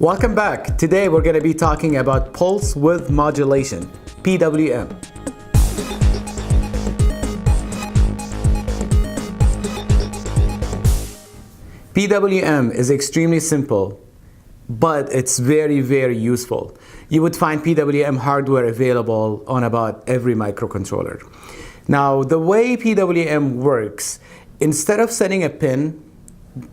Welcome back. Today we're going to be talking about pulse width modulation, PWM. PWM is extremely simple, but it's very, very useful. You would find PWM hardware available on about every microcontroller. Now, the way PWM works, instead of setting a pin,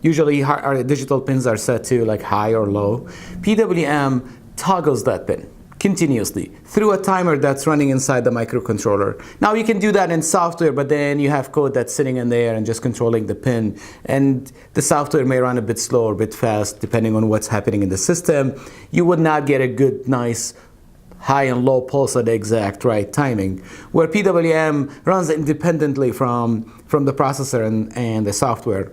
usually our digital pins are set to like high or low, PWM toggles that pin continuously through a timer that's running inside the microcontroller. Now you can do that in software, but then you have code that's sitting in there and just controlling the pin, and the software may run a bit slow or a bit fast depending on what's happening in the system. You would not get a good, nice high and low pulse at the exact right timing, where PWM runs independently from the processor and the software.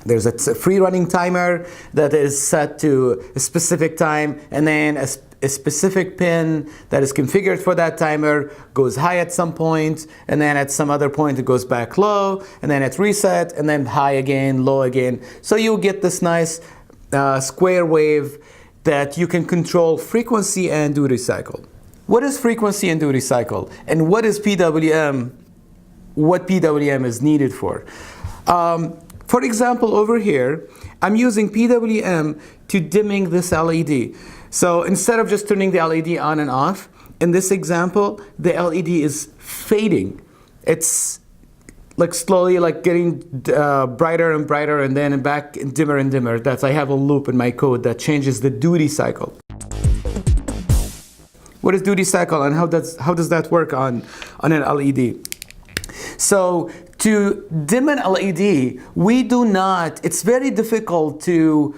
There's a free running timer that is set to a specific time, and then a specific pin that is configured for that timer goes high at some point, and then at some other point it goes back low, and then it's reset, and then high again, low again. So you'll get this nice square wave that you can control frequency and duty cycle. What is frequency and duty cycle? And what is PWM? What PWM is needed for? For example, over here, I'm using PWM to dimming this LED. So instead of just turning the LED on and off, in this example, the LED is fading. It's like slowly like getting brighter and brighter, and then back dimmer and dimmer. I have a loop in my code that changes the duty cycle. What is duty cycle, and how does that work on an LED? So to dim an LED, we do not, it's very difficult to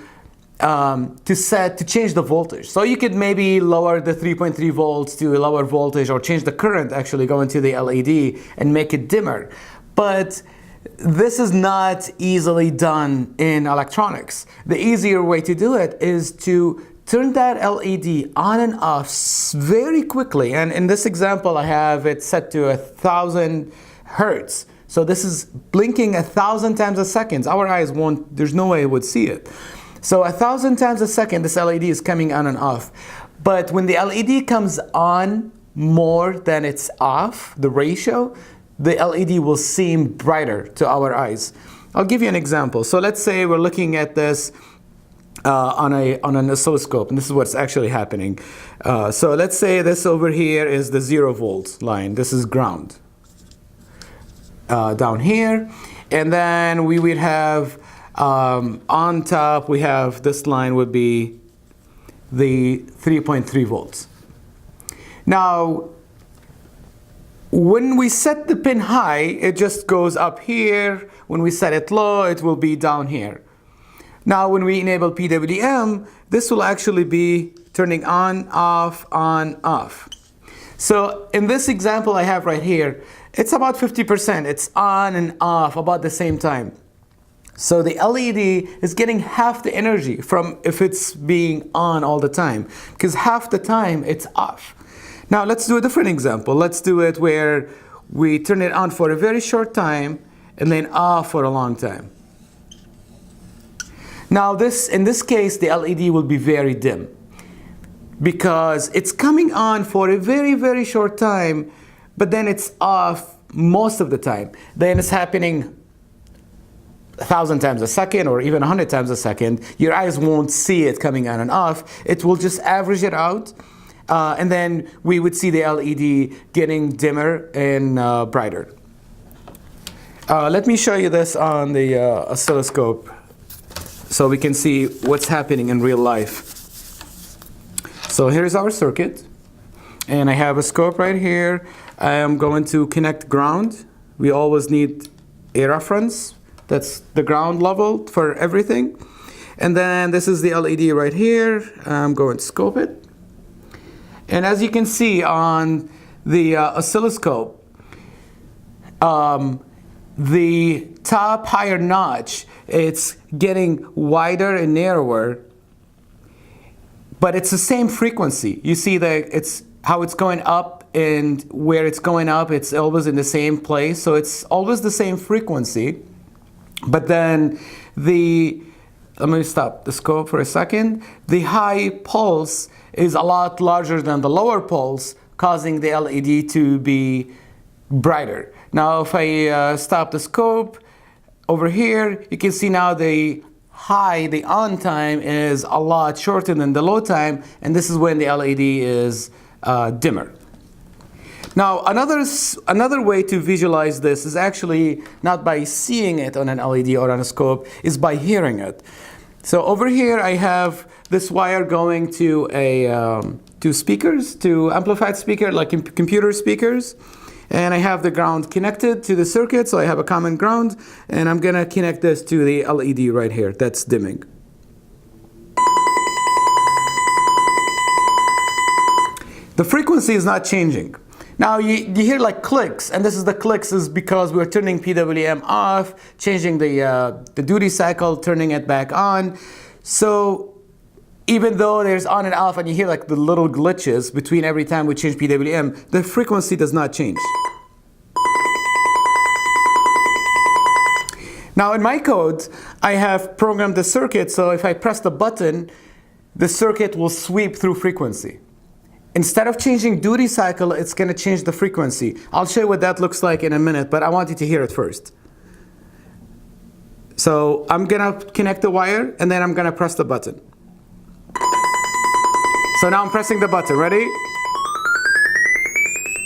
change the voltage. So you could maybe lower the 3.3 volts to a lower voltage, or change the current actually going to the LED and make it dimmer. But this is not easily done in electronics. The easier way to do it is to turn that LED on and off very quickly. And in this example, I have it set to 1,000 hertz. So this is blinking 1,000 times a second. Our eyes won't, there's no way it would see it. So 1,000 times a second, this LED is coming on and off. But when the LED comes on more than it's off, the ratio, the LED will seem brighter to our eyes. I'll give you an example. So let's say we're looking at this on an oscilloscope, and this is what's actually happening. So let's say this over here is the 0 volt line. This is ground. Down here, and then we would have on top, we have this line would be the 3.3 volts. Now, when we set the pin high, it just goes up here. When we set it low, it will be down here. Now, when we enable PWM, this will actually be turning on, off, on, off. So in this example I have right here, it's about 50%. It's on and off about the same time. So the LED is getting half the energy from if it's being on all the time, because half the time it's off. Now let's do a different example. Let's do it where we turn it on for a very short time and then off for a long time. Now in this case, the LED will be very dim, because it's coming on for a very, very short time, but then it's off most of the time. Then it's happening 1,000 times a second, or even 100 times a second. Your eyes won't see it coming on and off. It will just average it out, and then we would see the LED getting dimmer and brighter. Let me show you this on the oscilloscope so we can see what's happening in real life. So here's our circuit, and I have a scope right here. I am going to connect ground. We always need a reference. That's the ground level for everything. And then this is the LED right here. I'm going to scope it. And as you can see on the oscilloscope, the top higher notch, it's getting wider and narrower, but it's the same frequency. You see that it's how it's going up, and where it's going up, it's always in the same place. So it's always the same frequency. But then the let me stop the scope for a second. The high pulse is a lot larger than the lower pulse, causing the LED to be brighter. Now, if I stop the scope over here, you can see now the on time is a lot shorter than the low time, and this is when the LED is dimmer. Now, another way to visualize this is actually not by seeing it on an LED or on a scope, is by hearing it. So over here, I have this wire going to speakers, to amplified speaker, like computer speakers. And I have the ground connected to the circuit, so I have a common ground. And I'm going to connect this to the LED right here that's dimming. The frequency is not changing. Now you hear like clicks, and this is the clicks is because we're turning PWM off, changing the duty cycle, turning it back on. So even though there's on and off and you hear like the little glitches between every time we change PWM, the frequency does not change. Now in my code, I have programmed the circuit, so if I press the button, the circuit will sweep through frequency. Instead of changing duty cycle, it's going to change the frequency. I'll show you what that looks like in a minute, but I want you to hear it first. So I'm going to connect the wire, and then I'm going to press the button. So now I'm pressing the button. Ready?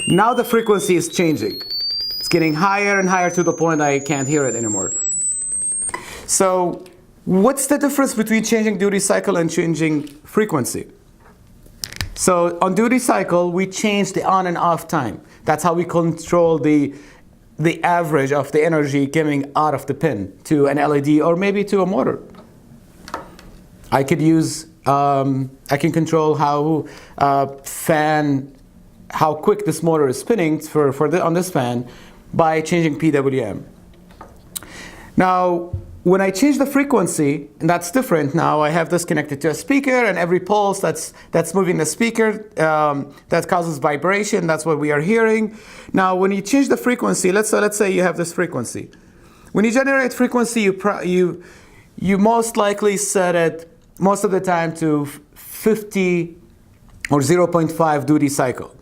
Now the frequency is changing. It's getting higher and higher to the point I can't hear it anymore. So what's the difference between changing duty cycle and changing frequency? So on duty cycle, we change the on and off time. That's how we control the average of the energy coming out of the pin to an LED or maybe to a motor. I could use, I can control how quick this motor is spinning on this fan by changing PWM. Now, when I change the frequency, and that's different now, I have this connected to a speaker, and every pulse that's moving the speaker, that causes vibration, that's what we are hearing. Now, when you change the frequency, let's say you have this frequency. When you generate frequency, you most likely set it most of the time to 50 or 0.5 duty cycle.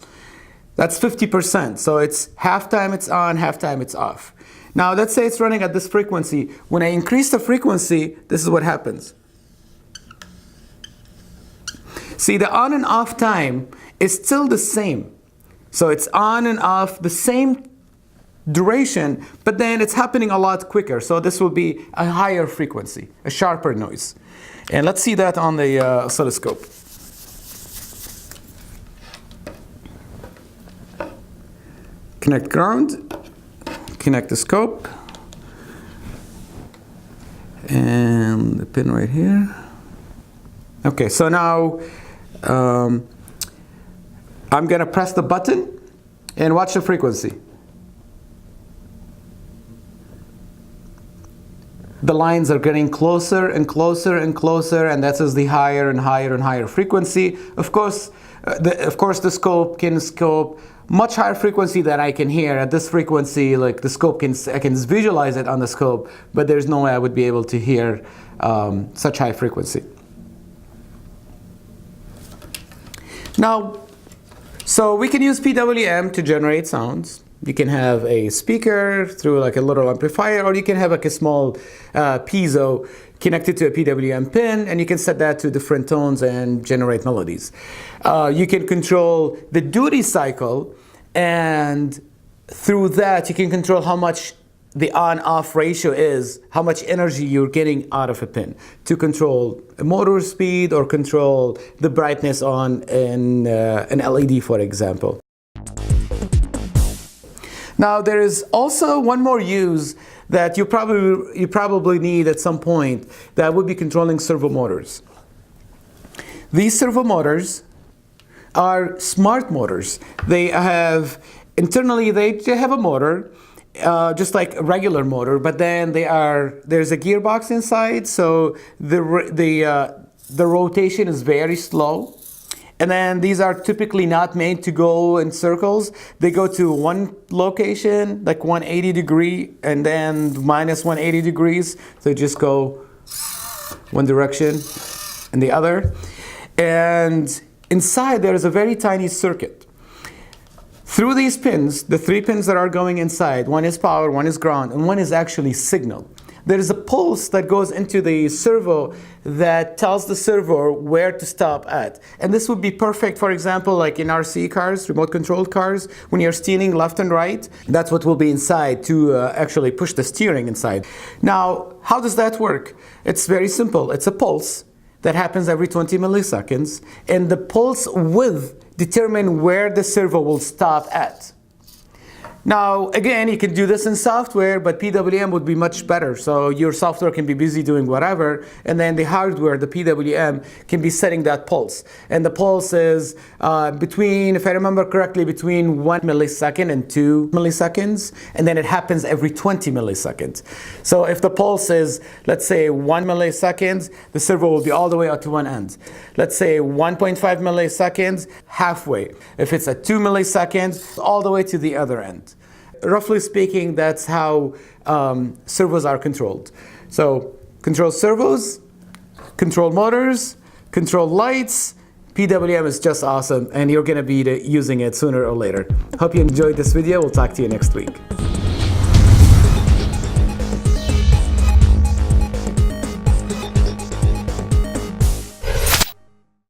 That's 50%, so it's half time it's on, half time it's off. Now, let's say it's running at this frequency. When I increase the frequency, this is what happens. See, the on and off time is still the same. So it's on and off the same duration, but then it's happening a lot quicker. So this will be a higher frequency, a sharper noise. And let's see that on the oscilloscope. Connect ground. Connect the scope and the pin right here. Okay, so now I'm going to press the button and watch the frequency. The lines are getting closer and closer and closer, and that is the higher and higher and higher frequency. Of course, the scope can scope much higher frequency that I can hear. At this frequency, like the scope I can visualize it on the scope, but there's no way I would be able to hear such high frequency. Now, so we can use PWM to generate sounds. You can have a speaker through like a little amplifier, or you can have like a small piezo connected to a PWM pin, and you can set that to different tones and generate melodies. You can control the duty cycle, and through that you can control how much the on-off ratio is, how much energy you're getting out of a pin, to control motor speed or control the brightness on an LED, for example. Now, there is also one more use that you probably need at some point, that would be controlling servo motors. These servo motors are smart motors. They have internally they have a motor, just like a regular motor, but then there's a gearbox inside, so the rotation is very slow. And then these are typically not made to go in circles. They go to one location, like 180 degree, and then minus 180 degrees. So just go one direction and the other. And inside there is a very tiny circuit. Through these pins, the 3 pins that are going inside, one is power, one is ground, and one is actually signal. There is a pulse that goes into the servo that tells the servo where to stop at. And this would be perfect, for example, like in RC cars, remote controlled cars, when you're steering left and right. That's what will be inside to actually push the steering inside. Now, how does that work? It's very simple. It's a pulse that happens every 20 milliseconds, and the pulse width determines where the servo will stop at. Now, again, you can do this in software, but PWM would be much better. So your software can be busy doing whatever, and then the hardware, the PWM, can be setting that pulse. And the pulse is between, if I remember correctly, between 1 millisecond and 2 milliseconds, and then it happens every 20 milliseconds. So if the pulse is, let's say, 1 millisecond, the servo will be all the way out to one end. Let's say 1.5 milliseconds, halfway. If it's at 2 milliseconds, all the way to the other end. Roughly speaking, that's how servos are controlled. So control servos, control motors, control lights. PWM is just awesome, and you're going to be using it sooner or later. Hope you enjoyed this video. We'll talk to you next week.